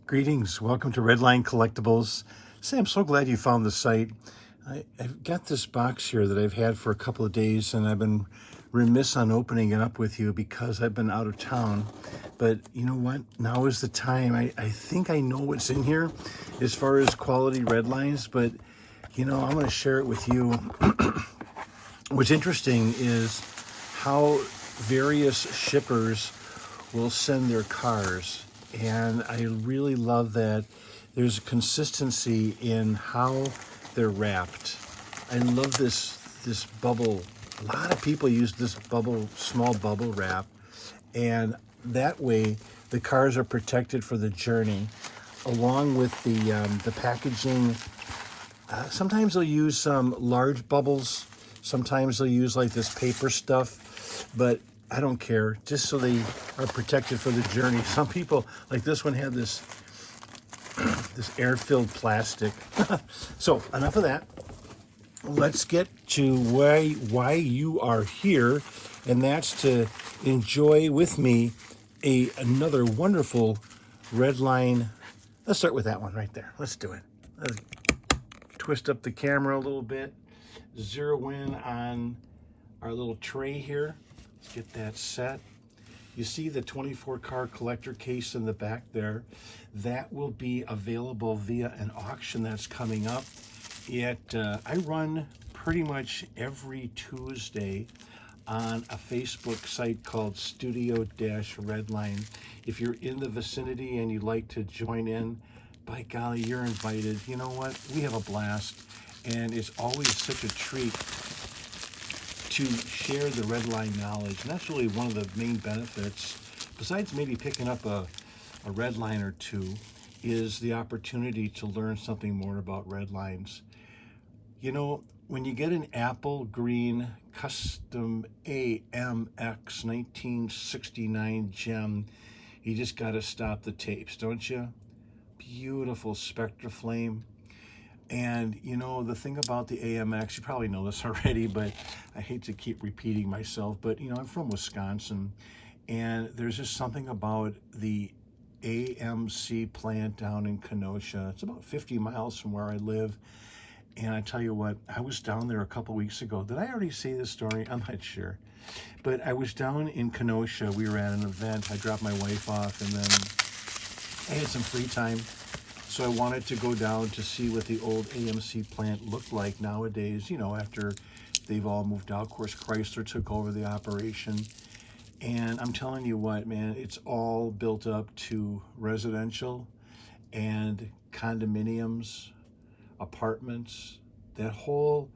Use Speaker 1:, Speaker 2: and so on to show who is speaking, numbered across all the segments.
Speaker 1: Greetings. Welcome to Redline Collectibles. Say, I'm so glad you found the site. I've got this box here that I've had for a couple of days, and I've been remiss on opening it up with you because I've been out of town. But you know what? Now is the time. I think I know what's in here as far as quality Redlines, but you know, I'm going to share it with you. What's interesting is how various shippers will send their cars, and I really love that there's a consistency in how they're wrapped. I love this bubble. A lot of people use this small bubble wrap, and that way the cars are protected for the journey, along with the packaging. Sometimes they'll use some large bubbles. Sometimes they'll use like this paper stuff, but I don't care, just so they are protected for the journey. Some people, like this one, had this air-filled plastic. So enough of that. Let's get to why you are here, and that's to enjoy with me another wonderful Redline. Let's start with that one right there. Let's do it. Let's twist up the camera a little bit, zero in on our little tray here. Let's get that set. You see the 24 car collector case in the back there. That will be available via an auction that's coming up. I run pretty much every Tuesday on a Facebook site called Studio-Redline. If you're in the vicinity and you'd like to join in, by golly, you're invited. You know what? We have a blast, and it's always such a treat to share the Redline knowledge. And that's really one of the main benefits, besides maybe picking up a Redline or two, is the opportunity to learn something more about Redlines. You know, when you get an apple green custom AMX 1969 gem, you just got to stop the tapes, don't you? Beautiful Spectraflame. And you know, the thing about the AMX, you probably know this already, but I hate to keep repeating myself, but you know, I'm from Wisconsin, and there's just something about the AMC plant down in Kenosha. It's about 50 miles from where I live. And I tell you what, I was down there a couple weeks ago. Did I already say this story? I'm not sure. But I was down in Kenosha. We were at an event. I dropped my wife off, and then I had some free time. So I wanted to go down to see what the old AMC plant looked like nowadays, you know, after they've all moved out. Of course, Chrysler took over the operation. And I'm telling you what, man, it's all built up to residential and condominiums, apartments, that whole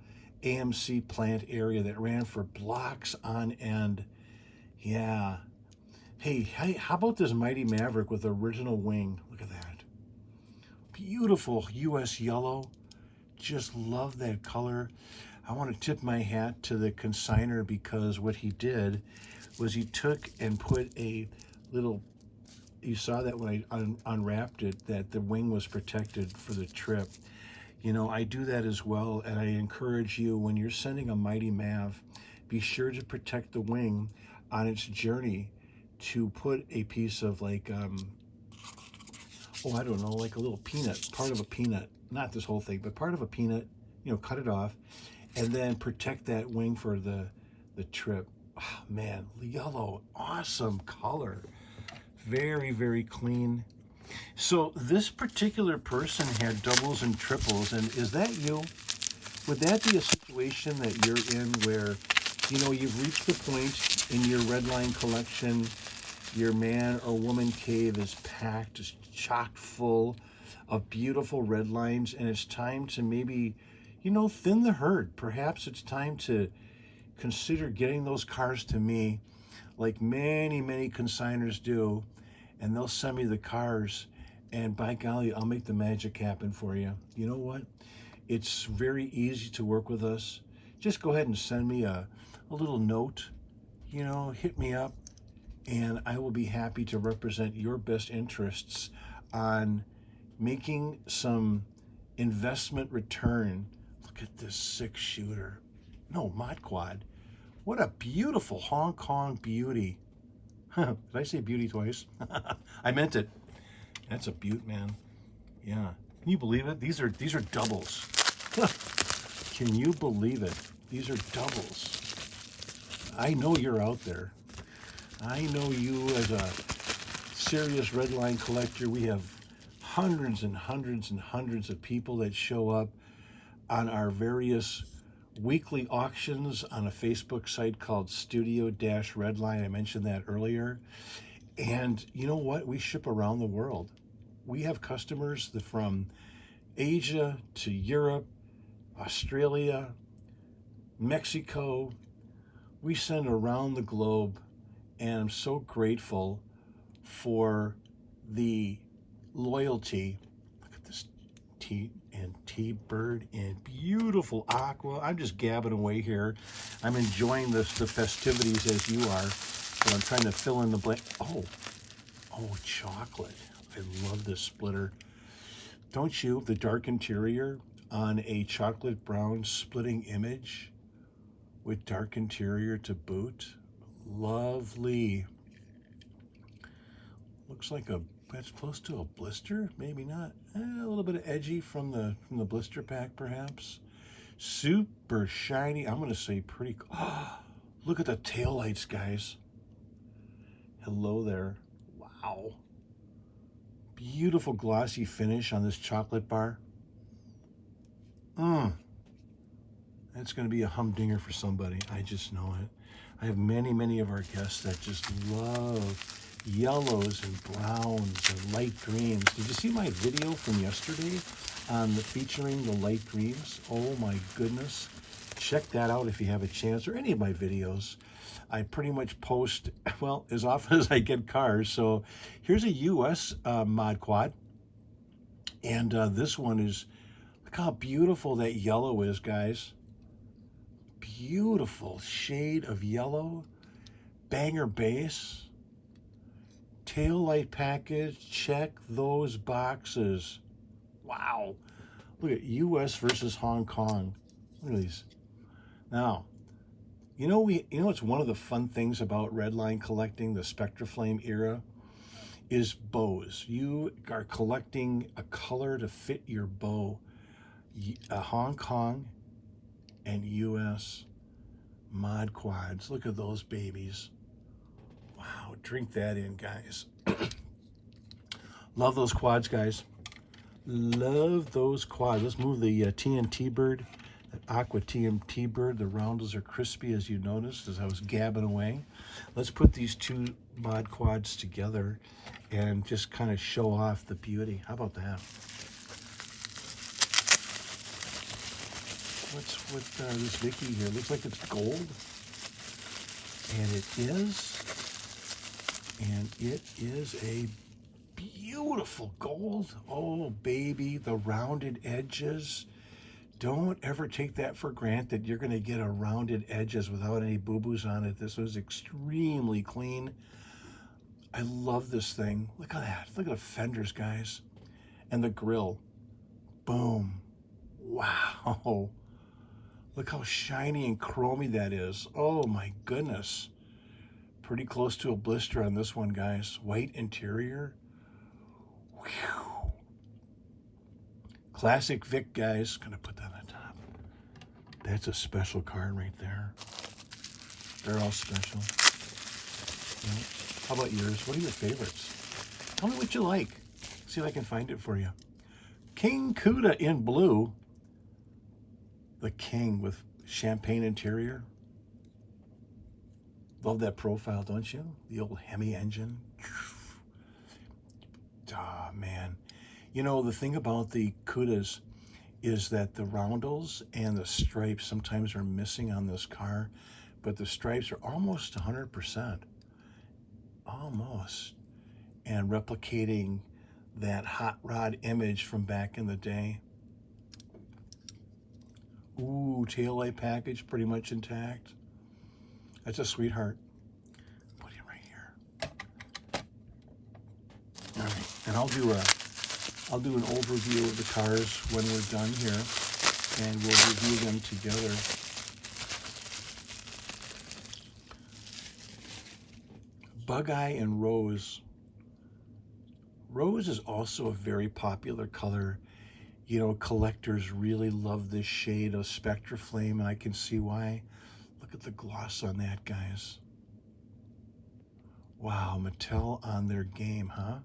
Speaker 1: AMC plant area that ran for blocks on end. Yeah. Hey, how about this Mighty Maverick with original wing? Look at that. Beautiful US yellow. Just love that color. I want to tip my hat to the consignor, because what he did was he took and put a little, you saw that when I unwrapped it, that the wing was protected for the trip. You know, I do that as well, and I encourage you, when you're sending a Mighty Mav, be sure to protect the wing on its journey, to put a piece of like, I don't know, like a little peanut, part of a peanut, not this whole thing, but part of a peanut, you know, cut it off, and then protect that wing for the trip. Oh, man, yellow, awesome color. Very, very clean. So this particular person had doubles and triples, and is that you? Would that be a situation that you're in where, you know, you've reached the point in your Redline collection, your man or woman cave is packed, is chock full of beautiful Redlines, and it's time to maybe, you know, thin the herd. Perhaps it's time to consider getting those cars to me, like many, many consigners do, and they'll send me the cars, and by golly, I'll make the magic happen for you. You know what? It's very easy to work with us. Just go ahead and send me a little note, you know, hit me up, and I will be happy to represent your best interests on making some investment return. Look at this 6-shooter. No, Mod Quad. What a beautiful Hong Kong beauty. Did I say beauty twice? I meant it. That's a beaut, man. Yeah. Can you believe it? These are doubles. Can you believe it? These are doubles. I know you're out there. I know you as a serious Redline collector. We have hundreds and hundreds and hundreds of people that show up on our various weekly auctions on a Facebook site called Studio-Redline. I mentioned that earlier. And you know what? We ship around the world. We have customers from Asia to Europe, Australia, Mexico. We send around the globe, and I'm so grateful for the loyalty. Look at this T-bird and beautiful aqua. I'm just gabbing away here. I'm enjoying the festivities as you are, but I'm trying to fill in the blank. Oh, chocolate. I love this splitter. Don't you? The dark interior on a chocolate brown splitting image with dark interior to boot. Lovely. Looks like that's close to a blister, maybe not. A little bit of edgy from the blister pack, perhaps. Super shiny. I'm gonna say pretty. Oh, look at the taillights, guys. Hello there. Wow. Beautiful glossy finish on this chocolate bar. That's going to be a humdinger for somebody. I just know it. I have many of our guests that just love yellows and browns and light greens. Did you see my video from yesterday on featuring the light greens? Oh my goodness. Check that out if you have a chance, or any of my videos. I pretty much post, well, as often as I get cars. So here's a US Mod Quad. And this one is, look how beautiful that yellow is, guys. Beautiful shade of yellow. Banger base. Tail light package. Check those boxes. Wow. Look at US versus Hong Kong. Look at these. Now, you know it's one of the fun things about Redline collecting, the Spectraflame era, is bows. You are collecting a color to fit your bow. Hong Kong and US Mod Quads. Look at those babies. Wow, drink that in, guys. Love those quads, guys. Love those quads. Let's move the TNT bird, that aqua TNT bird. The roundels are crispy, as you noticed as I was gabbing away. Let's put these two mod quads together and just kind of show off the beauty. How about that? What's with this Vicky here? Looks like it's gold. And it is. And it is a beautiful gold. Oh, baby, the rounded edges. Don't ever take that for granted. You're going to get a rounded edges without any boo-boos on it. This was extremely clean. I love this thing. Look at that. Look at the fenders, guys. And the grill. Boom. Wow. Look how shiny and chromy that is. Oh my goodness. Pretty close to a blister on this one, guys. White interior. Whew. Classic Vic, guys. Gonna put that on top. That's a special card right there. They're all special. Yeah. How about yours? What are your favorites? Tell me what you like. See if I can find it for you. King Cuda in blue. The King with champagne interior. Love that profile, don't you? The old Hemi engine. Ah, man. You know, the thing about the Cudas is that the roundels and the stripes sometimes are missing on this car, but the stripes are almost 100%. Almost. And replicating that hot rod image from back in the day. Ooh, taillight package pretty much intact. That's a sweetheart. Put him right here. All right, and I'll do an overview of the cars when we're done here, and we'll review them together. Bug Eye and Rose. Rose is also a very popular color. You know, collectors really love this shade of Spectraflame, and I can see why. Look at the gloss on that, guys. Wow, Mattel on their game, huh?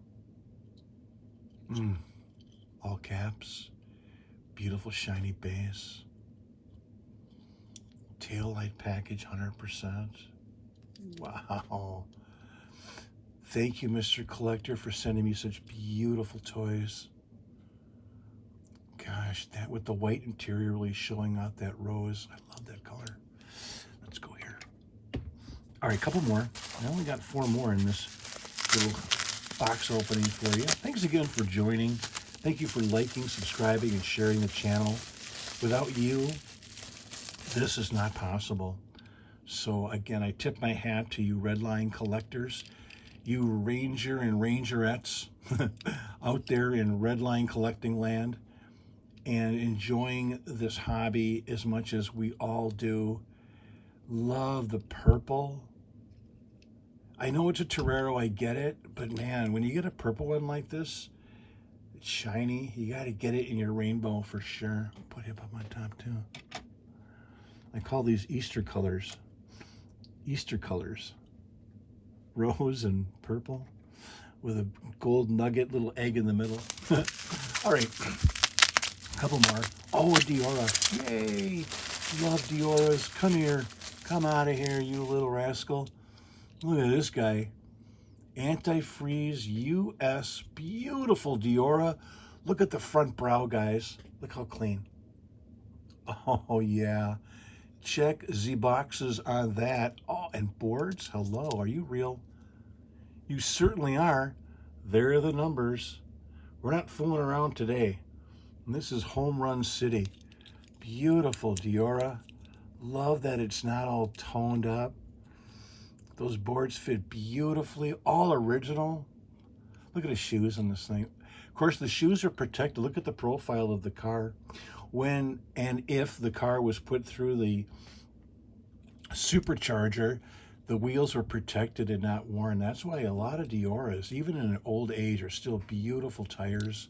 Speaker 1: All caps. Beautiful shiny base. Tail light package, 100%. Wow. Thank you, Mr. Collector, for sending me such beautiful toys. Gosh, that with the white interior really showing out that rose. I love that color. Let's go here. All right, a couple more. I only got 4 more in this little box opening for you. Thanks again for joining. Thank you for liking, subscribing, and sharing the channel. Without you, this is not possible. So again, I tip my hat to you Redline collectors, you Ranger and Rangerettes out there in Redline collecting land and enjoying this hobby as much as we all do. Love the purple. I know it's a Torero, I get it, but man, when you get a purple one like this, it's shiny, you got to get it in your rainbow for sure. I'll put him up on top too. I call these Easter colors. Easter colors. Rose and purple with a gold nugget little egg in the middle. All right, a couple more. Oh, a Diora. Yay! Love Dioras. Come here. Come out of here, you little rascal. Look at this guy. Antifreeze US. Beautiful Diora. Look at the front brow, guys. Look how clean. Oh, yeah. Check the boxes on that. Oh, and boards. Hello, are you real? You certainly are. There are the numbers. We're not fooling around today. And this is Home Run City. Beautiful Diora. Love that it's not all toned up. Those boards fit beautifully. All original. Look at the shoes on this thing. Of course, the shoes are protected. Look at the profile of the car. When and if the car was put through the supercharger, the wheels were protected and not worn. That's why a lot of Dioras, even in an old age, are still beautiful tires.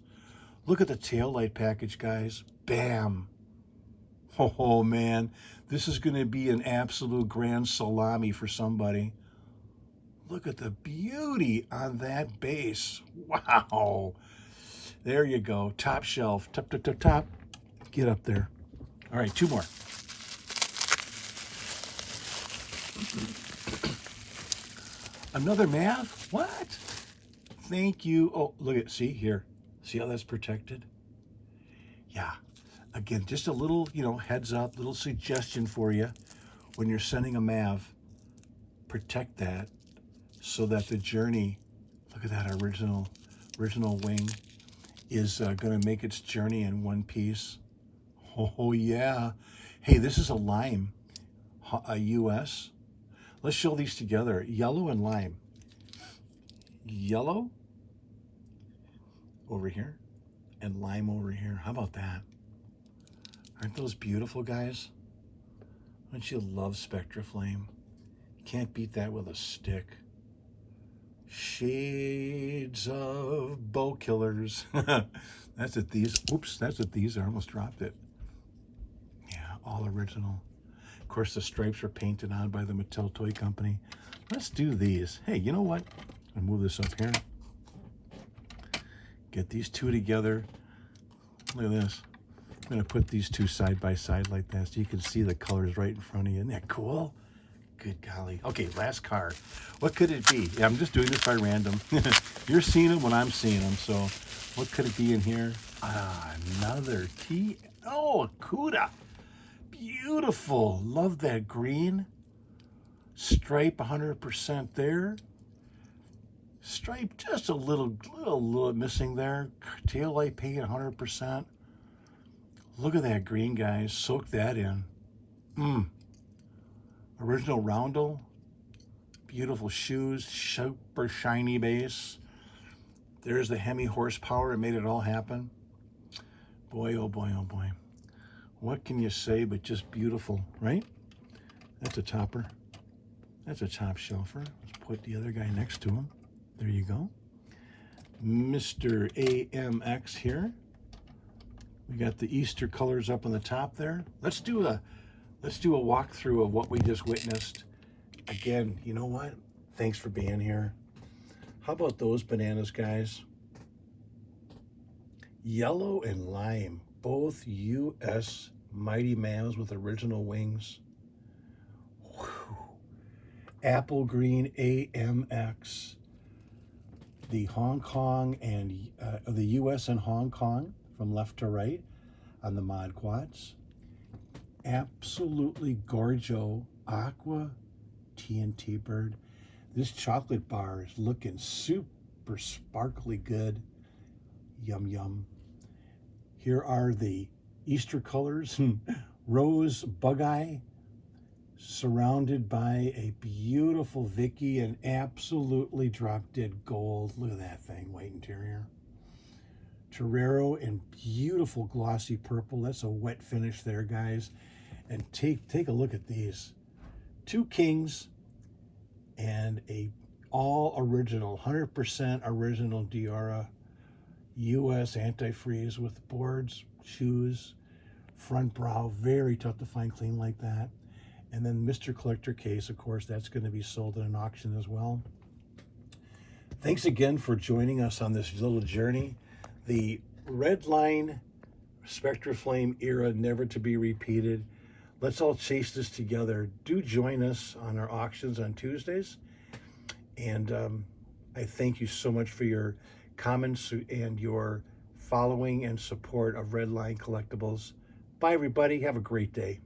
Speaker 1: Look at the taillight package, guys. Bam. Oh, man. This is going to be an absolute grand salami for somebody. Look at the beauty on that base. Wow. There you go. Top shelf. Top, top, top, top. Get up there. All right, 2 more. Another math? What? Thank you. Oh, look at, see here. See how that's protected? Yeah. Again, just a little, heads up, little suggestion for you. When you're sending a MAV, protect that so that the journey, look at that original wing, is going to make its journey in one piece. Oh, yeah. Hey, this is a lime, a US. Let's show these together. Yellow and lime. Yellow over here and lime over here. How about that? Aren't those beautiful, guys? Don't you love Spectraflame? Can't beat that with a stick. Shades of bow killers. That's what these, oops, that's what these are. I almost dropped it. Yeah, all original. Of course, the stripes are painted on by the Mattel Toy Company. Let's do these. Hey, you know what? I'll move this up here. Get these two together. Look at this. I'm going to put these two side by side like that so you can see the colors right in front of you. Isn't that cool? Good golly. Okay, last card. What could it be? Yeah, I'm just doing this by random. You're seeing them when I'm seeing them. So what could it be in here? Another T. Oh, a Cuda. Beautiful. Love that green. Stripe 100% there. Stripe just a little missing there. Tail light paint 100%. Look at that green, guys. Soak that in. Original roundel. Beautiful shoes. Super shiny base. There's the Hemi horsepower. It made it all happen. Boy, oh boy, oh boy. What can you say but just beautiful, right? That's a topper. That's a top shelfer. Let's put the other guy next to him. There you go. Mr. AMX here. We got the Easter colors up on the top there. Let's do a walkthrough of what we just witnessed. Again, you know what? Thanks for being here. How about those bananas, guys? Yellow and lime, both U.S. mighty males with original wings. Whew. Apple green AMX. The Hong Kong and the U.S. and Hong Kong from left to right on the Mod Quads. Absolutely gorgeous aqua TNT bird. This chocolate bar is looking super sparkly good. Yum, yum. Here are the Easter colors. Rose bug eye, surrounded by a beautiful Vicky and absolutely drop dead gold. Look at that thing, white interior. Torero in beautiful glossy purple. That's a wet finish there, guys. And take a look at these. 2 kings and a all original, 100% original Diora U.S. antifreeze with boards, shoes, front brow, very tough to find clean like that. And then Mr. Collector case, of course, that's going to be sold in an auction as well. Thanks again for joining us on this little journey. The Redline Spectraflame era, never to be repeated. Let's all chase this together. Do join us on our auctions on Tuesdays. And I thank you so much for your comments and your following and support of Redline Collectibles. Bye, everybody. Have a great day.